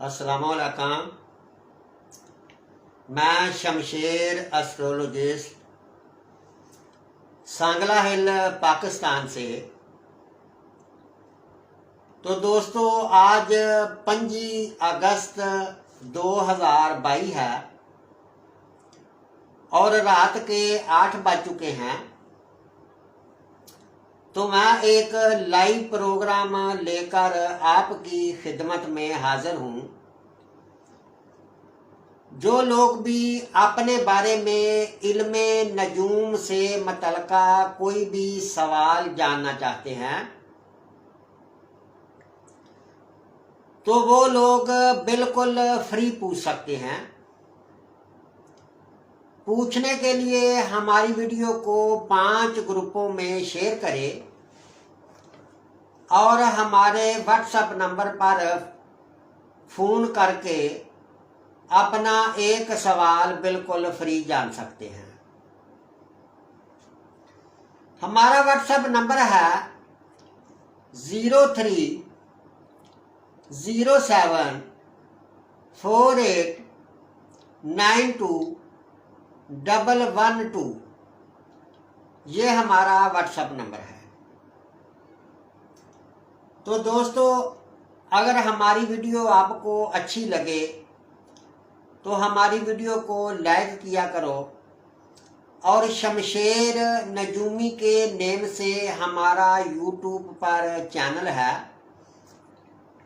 अस्सलामुअलैकुम। मैं शमशेर एस्ट्रोलॉजिस्ट सांगला हिल पाकिस्तान से। तो दोस्तों आज 5 अगस्त 2022 है और रात के 8 बज चुके हैं। तो मैं एक लाइव प्रोग्राम लेकर आपकी खिदमत में हाजिर हूँ। जो लोग भी अपने बारे में इल्मे नजूम से मुतल्लिका कोई भी सवाल जानना चाहते हैं तो वो लोग बिल्कुल फ्री पूछ सकते हैं। पूछने के लिए हमारी वीडियो को 5 ग्रुपों में शेयर करें और हमारे व्हाट्सएप नंबर पर फ़ोन करके अपना एक सवाल बिल्कुल फ्री जान सकते हैं। हमारा व्हाट्सएप नंबर है 0307489212। ये हमारा व्हाट्सएप नंबर है। तो दोस्तों अगर हमारी वीडियो आपको अच्छी लगे तो हमारी वीडियो को लाइक किया करो और शमशेर नजूमी के नेम से हमारा यूट्यूब पर चैनल है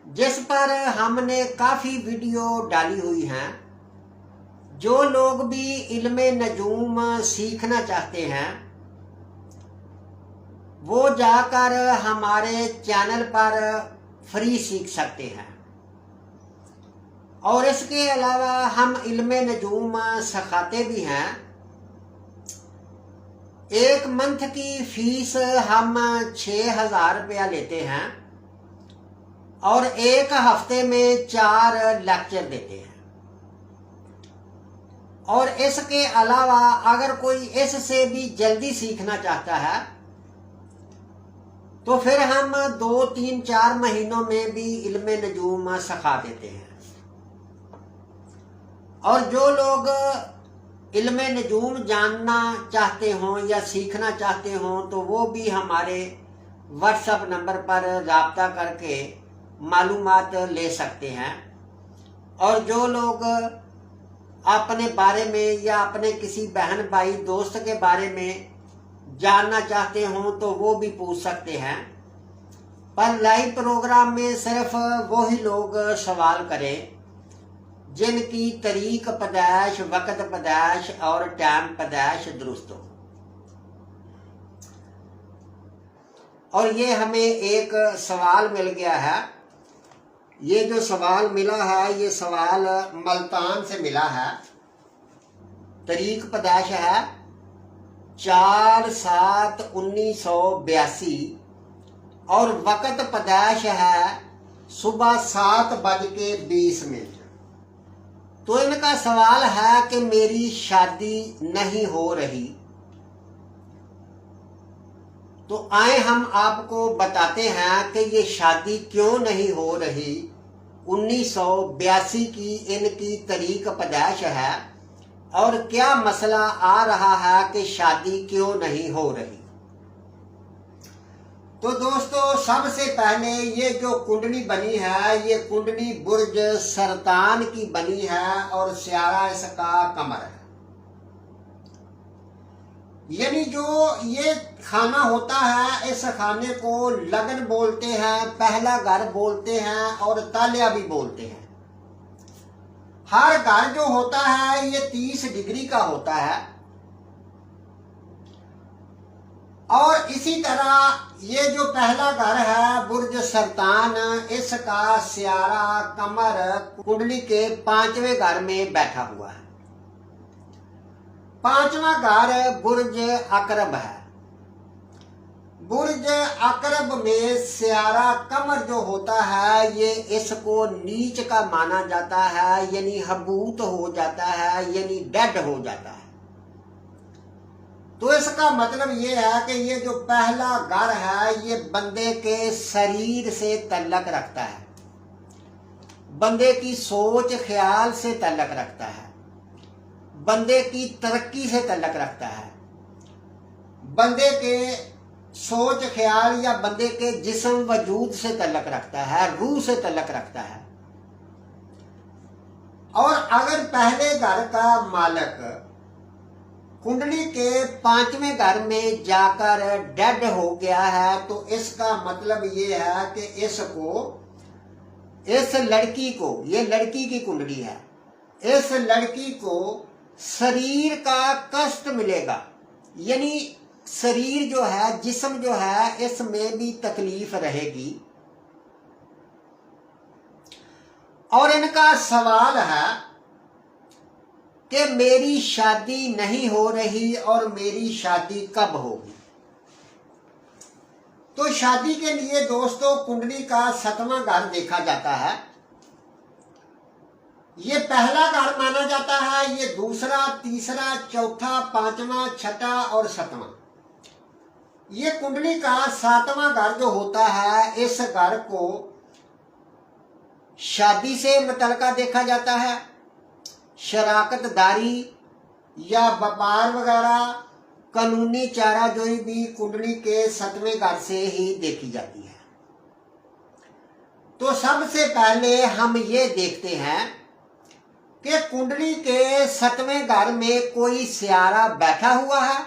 जिस पर हमने काफ़ी वीडियो डाली हुई हैं। जो लोग भी इल्मे नजूम सीखना चाहते हैं वो जाकर हमारे चैनल पर फ्री सीख सकते हैं। और इसके अलावा हम इल्मे नजूम सिखाते भी हैं। 1 मंथ की फीस हम 6000 रुपया लेते हैं और 1 हफ्ते में 4 लेक्चर देते हैं। और इसके अलावा अगर कोई इससे भी जल्दी सीखना चाहता है तो फिर हम 2, 3, 4 महीनों में भी इल्मे नजूम सिखा देते हैं। और जो लोग इल्मे नजूम जानना चाहते हों या सीखना चाहते हों तो वो भी हमारे व्हाट्सएप नंबर पर राब्ता करके मालूमात ले सकते हैं। और जो लोग अपने बारे में या अपने किसी बहन भाई दोस्त के बारे में जानना चाहते हों तो वो भी पूछ सकते हैं। पर लाइव प्रोग्राम में सिर्फ वो ही लोग सवाल करें जिनकी तरीक पैदाइश, वक़्त पैदाइश और टाइम पैदाइश दुरुस्त हो। और ये हमें एक सवाल मिल गया है। ये जो सवाल मिला है ये सवाल मुल्तान से मिला है। तरीक पैदाइश है 4/7/1982 और वक़्त पैदाइश है सुबह 7:20। तो इनका सवाल है कि मेरी शादी नहीं हो रही। तो आए हम आपको बताते हैं कि ये शादी क्यों नहीं हो रही। 1982 की इनकी तरीक पैदाइश है और क्या मसला आ रहा है कि शादी क्यों नहीं हो रही। तो दोस्तों सबसे पहले ये जो कुंडली बनी है ये कुंडली बुर्ज सरतान की बनी है और स्यारा इसका कमर है। यानी जो ये खाना होता है इस खाने को लगन बोलते हैं, पहला घर बोलते हैं और तालिया भी बोलते हैं। हर घर जो होता है ये 30 डिग्री का होता है और इसी तरह ये जो पहला घर है बुर्ज सरतान इसका स्यारा कमर कुंडली के 5वें घर में बैठा हुआ है। 5वां घर बुर्ज अकरब है। बुर्ज अकरब में स्यारा कमर जो होता है ये इसको नीच का माना जाता है, यानी हबूत हो जाता है, यानी डेड हो जाता है। तो इसका मतलब ये है कि ये जो पहला घर है ये बंदे के शरीर से तल्लक रखता है। बंदे की सोच ख्याल से ताल्लुक रखता है, बंदे की तरक्की से ताल्लुक रखता है, बंदे के सोच ख्याल या बंदे के जिस्म वजूद से ताल्लुक रखता है, रूह से ताल्लुक रखता है। और अगर पहले घर का मालिक कुंडली के 5वें घर में जाकर डेड हो गया है तो इसका मतलब ये है कि इसको, इस लड़की को, ये लड़की की कुंडली है, इस लड़की को शरीर का कष्ट मिलेगा। यानी शरीर जो है, जिस्म जो है, इसमें भी तकलीफ रहेगी। और इनका सवाल है कि मेरी शादी नहीं हो रही और मेरी शादी कब होगी। तो शादी के लिए दोस्तों कुंडली का 7वां घर देखा जाता है। ये पहला घर माना जाता है, ये दूसरा, तीसरा, चौथा, 5वां, 6वां और 7वां। ये कुंडली का 7वां घर जो होता है, इस घर को शादी से मुतल्लिका देखा जाता है, शराकतदारी या व्यापार वगैरह, कानूनी चाराजोई भी कुंडली के 7वें घर से ही देखी जाती है। तो सबसे पहले हम ये देखते हैं कि कुंडली के 7वें घर में कोई सियारा बैठा हुआ है।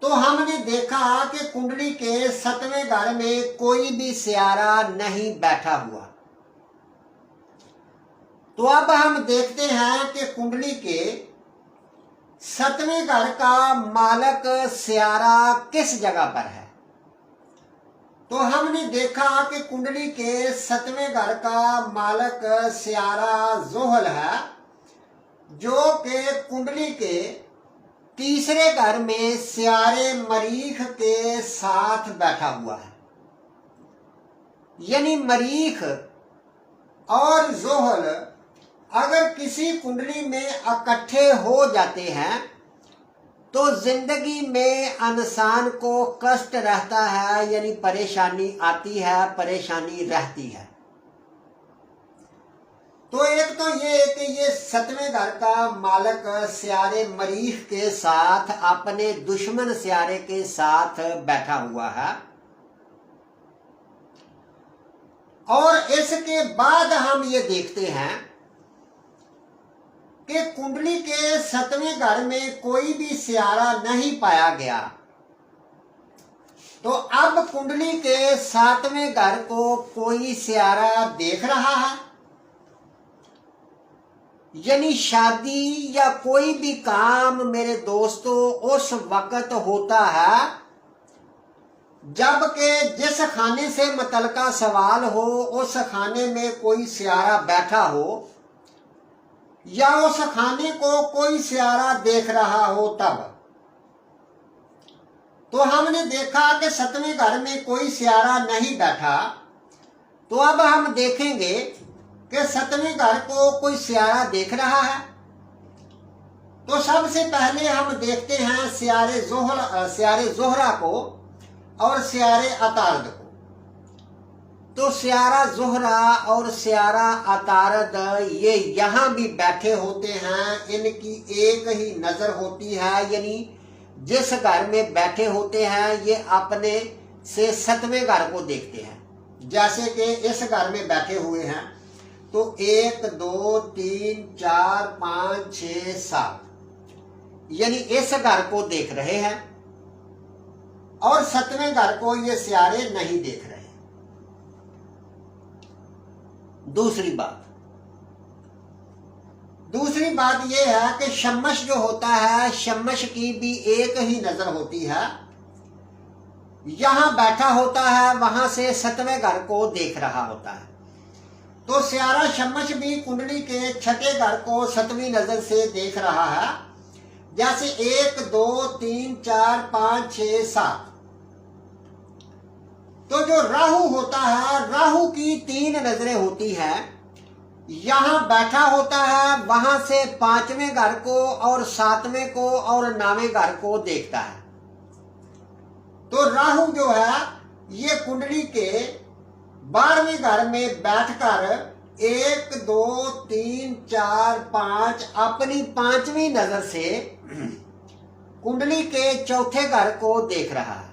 तो हमने देखा कि कुंडली के 7वें घर में कोई भी सियारा नहीं बैठा हुआ। तो अब हम देखते हैं कि कुंडली के 7वें घर का मालिक सियारा किस जगह पर है। तो हमने देखा कि कुंडली के 7वें घर का मालिक सियारा ज़ोहल है, जो कि कुंडली के 3रे घर में सियारे मरीख के साथ बैठा हुआ है। यानी मरीख और ज़ोहल अगर किसी कुंडली में इकट्ठे हो जाते हैं तो जिंदगी में इंसान को कष्ट रहता है, यानी परेशानी आती है, परेशानी रहती है। तो एक तो ये कि ये 7वें घर का मालिक सियारे मरीख के साथ अपने दुश्मन सियारे के साथ बैठा हुआ है। और इसके बाद हम ये देखते हैं कि कुंडली के 7वें घर में कोई भी सियारा नहीं पाया गया। तो अब कुंडली के 7वें घर को कोई सियारा देख रहा है। यानी शादी या कोई भी काम मेरे दोस्तों उस वक्त होता है जबकि जिस खाने से मुतल्लिका सवाल हो उस खाने में कोई सियारा बैठा हो या उस खाने को कोई सियारा देख रहा हो तब। तो हमने देखा कि 7वें घर में कोई सियारा नहीं बैठा। तो अब हम देखेंगे कि 7वें घर को कोई सियारा देख रहा है। तो सबसे पहले हम देखते हैं सियारे ज़ोहरा को और सियारे अतारद को। तो सियारा ज़ोहरा और सियारा अतारद ये यहाँ भी बैठे होते हैं, इनकी एक ही नज़र होती है। यानी जिस घर में बैठे होते हैं ये अपने से 7वें घर को देखते हैं। जैसे कि इस घर में बैठे हुए हैं तो 1 2 3 4 5 6 7, यानी इस घर को देख रहे हैं और 7वें घर को ये सियारे नहीं देख रहे। दूसरी बात यह है कि शम्मश जो होता है, शम्मश की भी एक ही नजर होती है। यहां बैठा होता है, वहां से 7वें घर को देख रहा होता है। तो सियारा शम्मश भी कुंडली के 6ठे घर को 7वीं नजर से देख रहा है। जैसे 1 2 3 4 5 6 7। तो जो राहु होता है, राहु की 3 नजरें होती हैं। यहां बैठा होता है, वहां से 5वें घर को और 7वें को और 9वें घर को देखता है। तो राहु जो है ये कुंडली के 12वें घर में बैठकर 1 2 3 4 5 अपनी 5वीं नजर से कुंडली के चौथे घर को देख रहा है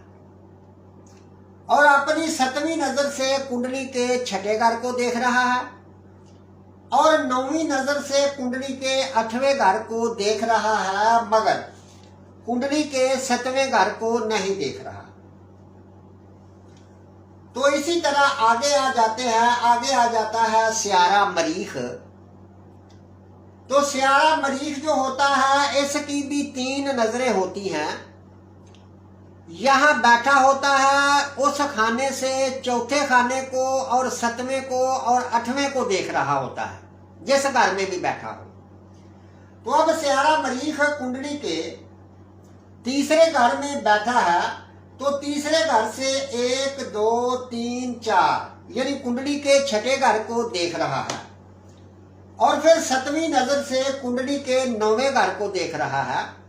और अपनी 7वीं नजर से कुंडली के 6ठे घर को देख रहा है और 9वीं नजर से कुंडली के 8वें घर को देख रहा है, मगर कुंडली के 7वें घर को नहीं देख रहा। तो इसी तरह आगे आ जाते हैं, आगे आ जाता है स्यारा मरीख। तो स्यारा मरीख जो होता है इसकी भी 3 नजरें होती हैं। यहां बैठा होता है, उस खाने से चौथे खाने को और 7वें को और 8वें को देख रहा होता है, जिस घर में भी बैठा हो। तो अब स्यारा मरीख कुंडली के तीसरे घर में बैठा है, तो तीसरे घर से 1 2 3 4 यानी कुंडली के 6ठे घर को देख रहा है और फिर 7वीं नजर से कुंडली के 9वें घर को देख रहा है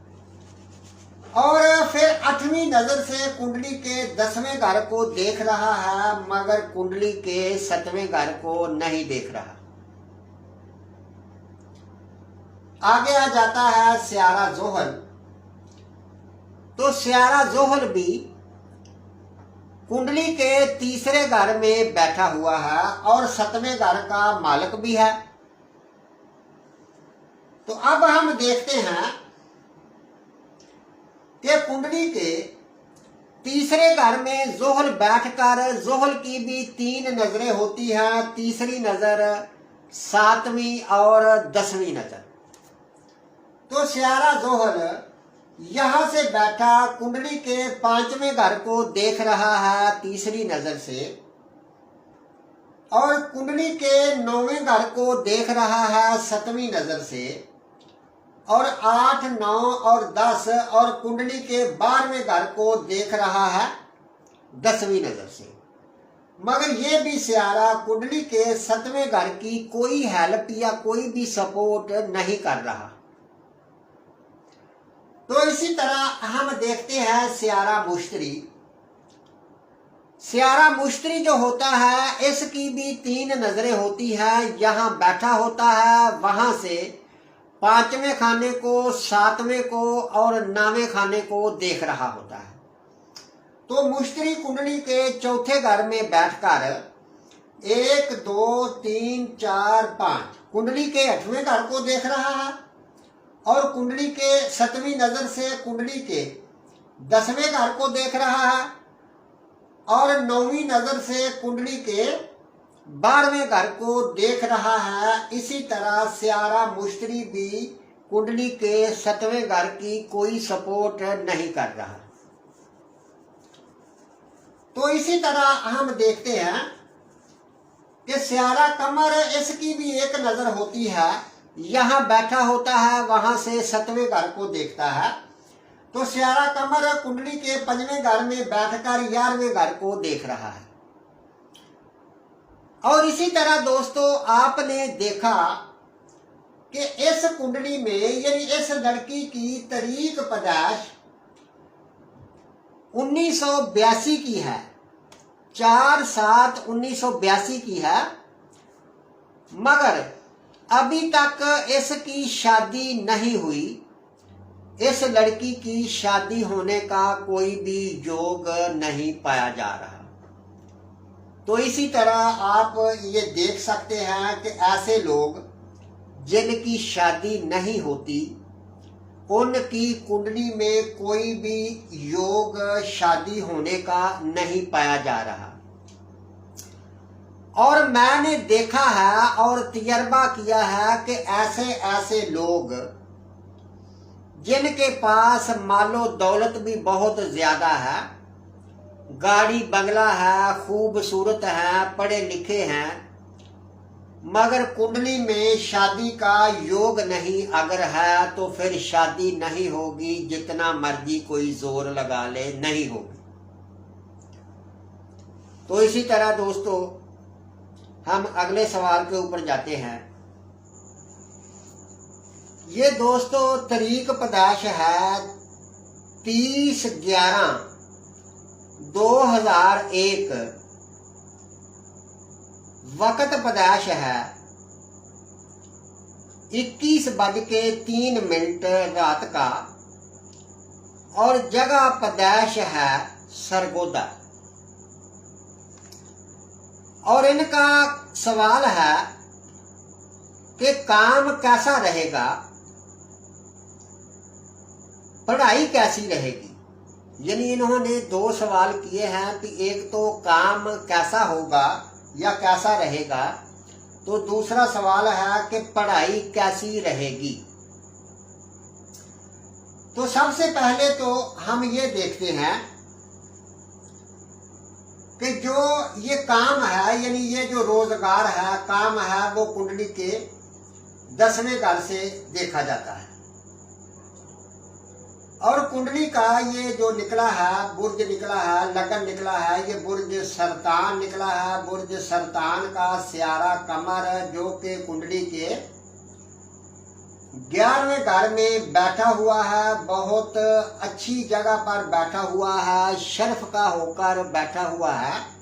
और फिर 8वीं नजर से कुंडली के 10वें घर को देख रहा है, मगर कुंडली के 7वें घर को नहीं देख रहा। आगे आ जाता है स्यारा जोहल। तो स्यारा जोहल भी कुंडली के तीसरे घर में बैठा हुआ है और 7वें घर का मालिक भी है। तो अब हम देखते हैं कि कुंडली के तीसरे घर में जोहल बैठकर जोहल की भी 3 नजरें होती हैं, तीसरी नजर, 7वीं और 10वीं नजर। तो स्यारा जोहल यहां से बैठा कुंडली के 5वें घर को देख रहा है तीसरी नजर से और कुंडली के 9वें घर को देख रहा है 7वीं नजर से और 8 9 और 10 और कुंडली के 12वें घर को देख रहा है 10वीं नजर से, मगर ये भी स्यारा कुंडली के 7वें घर की कोई हेल्प या कोई भी सपोर्ट नहीं कर रहा। तो इसी तरह हम देखते हैं स्यारा मुश्तरी। स्यारा मुश्तरी जो होता है इसकी भी 3 नजरें होती है। यहां बैठा होता है, वहां से 5वें खाने को, 7वें को और 9वें खाने को देख रहा होता है। तो मुश्तरी कुंडली के चौथे घर में बैठकर 1 2 3 4 5 कुंडली के 8वें घर को देख रहा है और कुंडली के 7वीं नजर से कुंडली के 10वें घर को देख रहा है और 9वीं नजर से कुंडली के 12वें घर को देख रहा है। इसी तरह स्यारा मुश्तरी भी कुंडली के 7वें घर की कोई सपोर्ट नहीं कर रहा। तो इसी तरह हम देखते हैं कि स्यारा कमर, इसकी भी एक नजर होती है। यहां बैठा होता है, वहां से 7वें घर को देखता है। तो स्यारा कमर कुंडली के 5वें घर में बैठकर 11वें घर को देख रहा है। और इसी तरह दोस्तों आपने देखा कि इस कुंडली में यानी इस लड़की की तारीख पैदाइश 1982 की है, 4/7/1982 की है, मगर अभी तक इसकी शादी नहीं हुई। इस लड़की की शादी होने का कोई भी योग नहीं पाया जा रहा। तो इसी तरह आप ये देख सकते हैं कि ऐसे लोग जिनकी शादी नहीं होती, उनकी कुंडली में कोई भी योग शादी होने का नहीं पाया जा रहा। और मैंने देखा है और तजर्बा किया है कि ऐसे ऐसे लोग जिनके पास मालो दौलत भी बहुत ज्यादा है, गाड़ी बंगला है, खूबसूरत है, पढ़े लिखे हैं, मगर कुंडली में शादी का योग नहीं अगर है तो फिर शादी नहीं होगी, जितना मर्जी कोई जोर लगा ले नहीं होगी। तो इसी तरह दोस्तों हम अगले सवाल के ऊपर जाते हैं। ये दोस्तों तारीख पैदाइश है 30/11/2001 वक्त पैदाइश है 21:03 रात का और जगह पैदाइश है सरगोदा। और इनका सवाल है कि काम कैसा रहेगा, पढ़ाई कैसी रहेगी। यानी इन्होंने दो सवाल किए हैं कि एक तो काम कैसा होगा या कैसा रहेगा, तो दूसरा सवाल है कि पढ़ाई कैसी रहेगी। तो सबसे पहले तो हम ये देखते हैं कि जो ये काम है, यानी ये जो रोजगार है, काम है, वो कुंडली के 10वें घर से देखा जाता है। और कुंडली का ये जो निकला है, बुर्ज निकला है, लगन निकला है, ये बुर्ज सरतान निकला है। बुर्ज सरतान का स्यारा कमर जो कि कुंडली के 11वें घर में बैठा हुआ है, बहुत अच्छी जगह पर बैठा हुआ है, शर्फ का होकर बैठा हुआ है।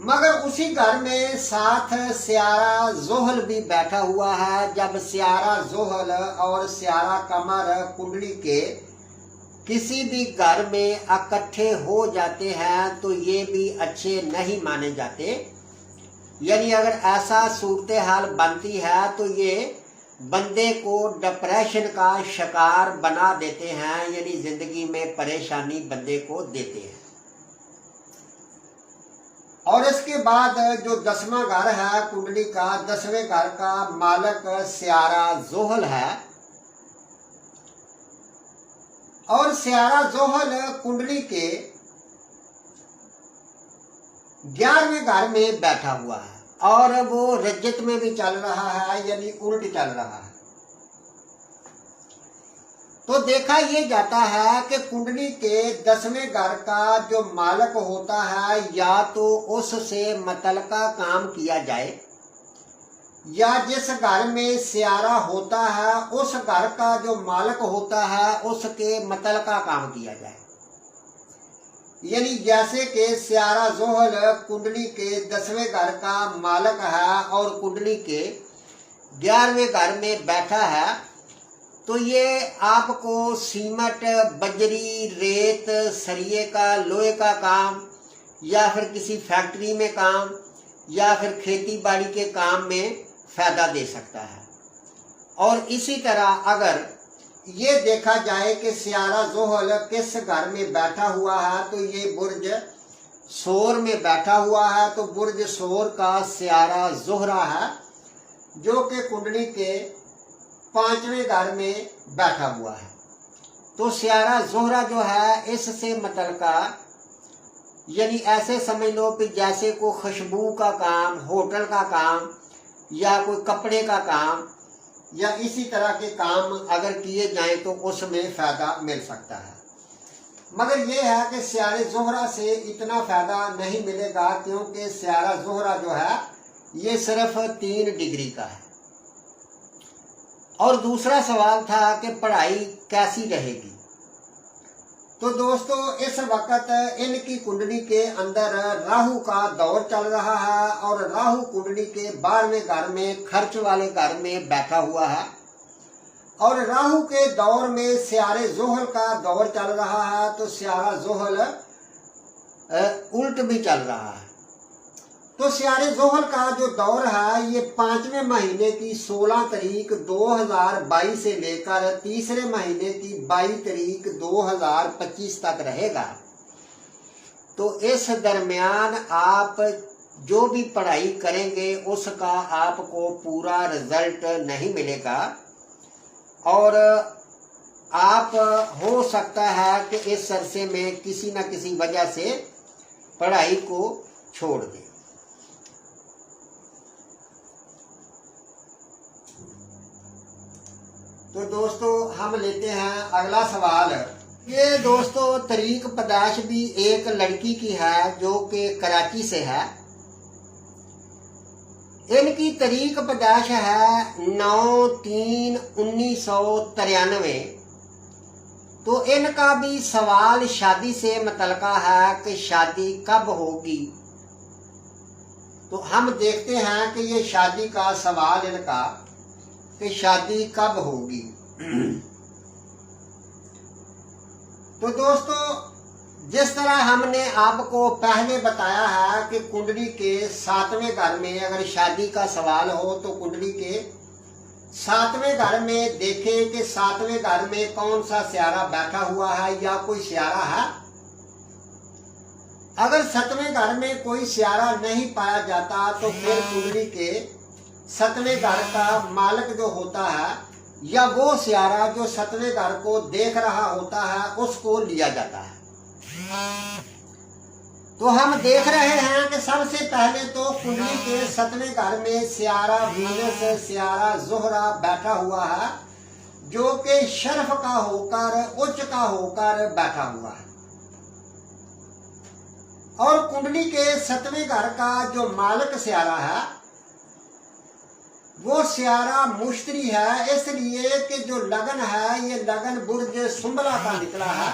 मगर उसी घर में साथ स्यारा जोहल भी बैठा हुआ है। जब स्यारा जोहल और स्यारा कमर कुंडली के किसी भी घर में इकट्ठे हो जाते हैं तो ये भी अच्छे नहीं माने जाते। यानी अगर ऐसा सूरत हाल बनती है तो ये बंदे को डिप्रेशन का शिकार बना देते हैं, यानी जिंदगी में परेशानी बंदे को देते हैं। और इसके बाद जो 10वां घर है कुंडली का, 10वें घर का मालक स्यारा जोहल है। और स्यारा जोहल कुंडली के 11वें घर में बैठा हुआ है और वो रजत में भी चल रहा है, यानी उल्ट चल रहा है। तो देखा ये जाता है कि कुंडली के 10वें घर का जो मालक होता है, या तो उससे मुतल्लका काम किया जाए, या जिस घर में स्यारा होता है उस घर का जो मालक होता है उसके मुतल्लका काम किया जाए। यानी जैसे कि स्यारा जोहल कुंडली के 10वें घर का मालक है और कुंडली के 11वें घर में बैठा है, तो ये आपको सीमेंट, बजरी, रेत, सरिये का, लोहे का काम, या फिर किसी फैक्ट्री में काम, या फिर खेती बाड़ी के काम में फायदा दे सकता है। और इसी तरह अगर ये देखा जाए कि स्यारा जोहल किस घर में बैठा हुआ है, तो ये बुर्ज सोर में बैठा हुआ है। तो बुर्ज सोर का स्यारा जोहरा है जो कि कुंडली के 5वें घर में बैठा हुआ है। तो स्यारा जोहरा जो है इससे मुतल्लका, यानी ऐसे समझ लो कि जैसे कोई खुशबू का काम, होटल का काम, या कोई कपड़े का काम, या इसी तरह के काम अगर किए जाएं तो उसमें फायदा मिल सकता है। मगर यह है कि स्यारे जोहरा से इतना फायदा नहीं मिलेगा, क्योंकि स्यारा जोहरा जो है ये सिर्फ 3 डिग्री का है। और दूसरा सवाल था कि पढ़ाई कैसी रहेगी। तो दोस्तों इस वक्त इनकी कुंडली के अंदर राहु का दौर चल रहा है और राहु कुंडली के 12वें घर में, खर्च वाले घर में बैठा हुआ है। और राहु के दौर में स्यारे जोहल का दौर चल रहा है, तो स्यारा जोहल उल्ट भी चल रहा है। तो स्यारे जोहल का जो दौर है ये 5वें महीने की 16 तारीख 2022 से लेकर तीसरे महीने की 22 तारीख 2025 तक रहेगा। तो इस दरमियान आप जो भी पढ़ाई करेंगे उसका आपको पूरा रिजल्ट नहीं मिलेगा, और आप हो सकता है कि इस अरसे में किसी न किसी वजह से पढ़ाई को छोड़ दें। तो दोस्तों हम लेते हैं अगला सवाल। ये दोस्तों तरीक पैदाइश भी एक लड़की की है जो कि कराची से है। इनकी तरीक पैदाइश है 9/3/1993। तो इनका भी सवाल शादी से मुतल्लका है कि शादी कब होगी तो हम देखते हैं कि ये शादी का सवाल इनका कि शादी कब होगी। तो दोस्तों, जिस तरह हमने आपको पहले बताया है कि कुंडली के 7वें घर में अगर शादी का सवाल हो तो कुंडली के 7वें घर में देखें कि 7वें घर में कौन सा सियारा बैठा हुआ है या कोई सियारा है। अगर 7वें घर में कोई सियारा नहीं पाया जाता तो फिर कुंडली के 7वें घर का मालिक जो होता है या वो सियारा जो 7वें घर को देख रहा होता है उसको लिया जाता है। तो हम देख रहे हैं कि सबसे पहले तो कुंडली के 7वें घर में सियारा वीनस, सियारा ज़ोहरा बैठा हुआ है, जो कि शर्फ का होकर, उच्च का होकर बैठा हुआ है। और कुंडली के 7वें घर का जो मालिक सियारा है वो सियारा मुश्तरी है, इसलिए कि जो लगन है ये लगन बुर्ज सुंबला का निकला है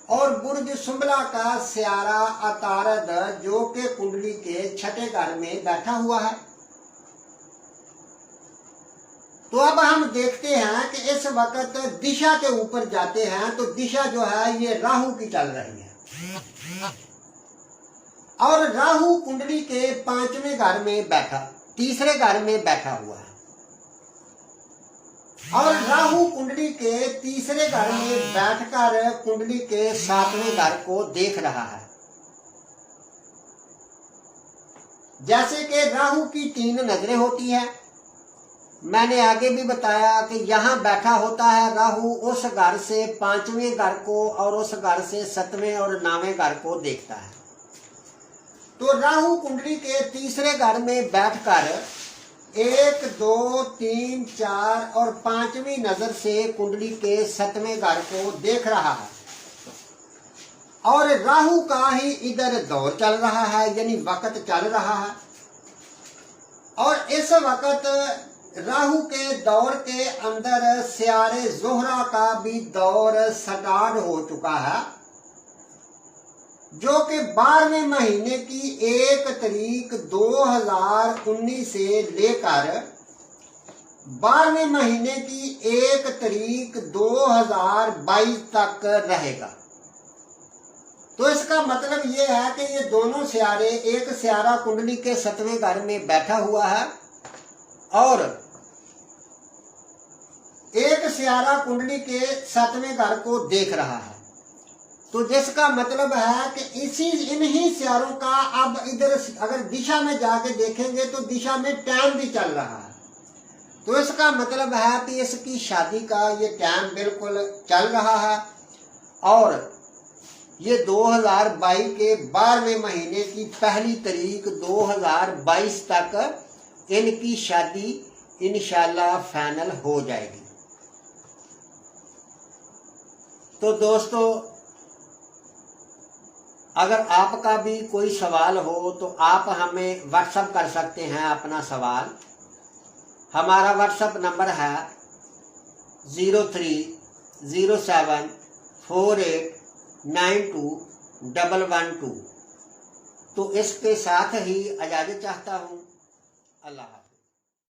और बुर्ज सुंबला का सियारा अतारद जो कि कुंडली के 6ठे घर में बैठा हुआ है। तो अब हम देखते हैं कि इस वक्त दिशा के ऊपर जाते हैं तो दिशा जो है ये राहु की चल रही है और राहु कुंडली के 5वें घर में बैठा, 3रे घर में बैठा हुआ है और राहु कुंडली के 3रे घर में बैठकर कुंडली के 7वें घर को देख रहा है। जैसे कि राहु की 3 नजरें होती है, मैंने आगे भी बताया कि यहाँ बैठा होता है राहु, उस घर से 5वें घर को और उस घर से 7वें और 9वें घर को देखता है। तो राहु कुंडली के 3रे घर में बैठकर 1, 2, 3, 4 और 5वीं नजर से कुंडली के 7वें घर को देख रहा है और राहु का ही इधर दौर चल रहा है, यानी वक्त चल रहा है। और इस वक्त राहु के दौर के अंदर सियारे ज़ोहरा का भी दौर स्टार्ट हो चुका है, जो कि 12वें महीने की 1 तारीख 2019 से लेकर 12वें महीने की 1 तारीख 2022 तक रहेगा। तो इसका मतलब ये है कि ये दोनों सियारे, एक सियारा कुंडली के 7वें घर में बैठा हुआ है और एक सियारा कुंडली के 7वें घर को देख रहा है। तो जिसका मतलब है कि इन्हीं सियारों का अब इधर अगर दिशा में जाके देखेंगे तो दिशा में टाइम भी चल रहा है। तो इसका मतलब है कि इसकी शादी का ये टाइम बिल्कुल चल रहा है और ये 2022 के 12वें महीने की 1 तारीख 2022 तक इनकी शादी इंशाल्लाह फाइनल हो जाएगी। तो दोस्तों, अगर आपका भी कोई सवाल हो तो आप हमें व्हाट्सएप कर सकते हैं अपना सवाल। हमारा व्हाट्सएप नंबर है 030748921112। तो इसके साथ ही इजाज़त चाहता हूँ। अल्लाह।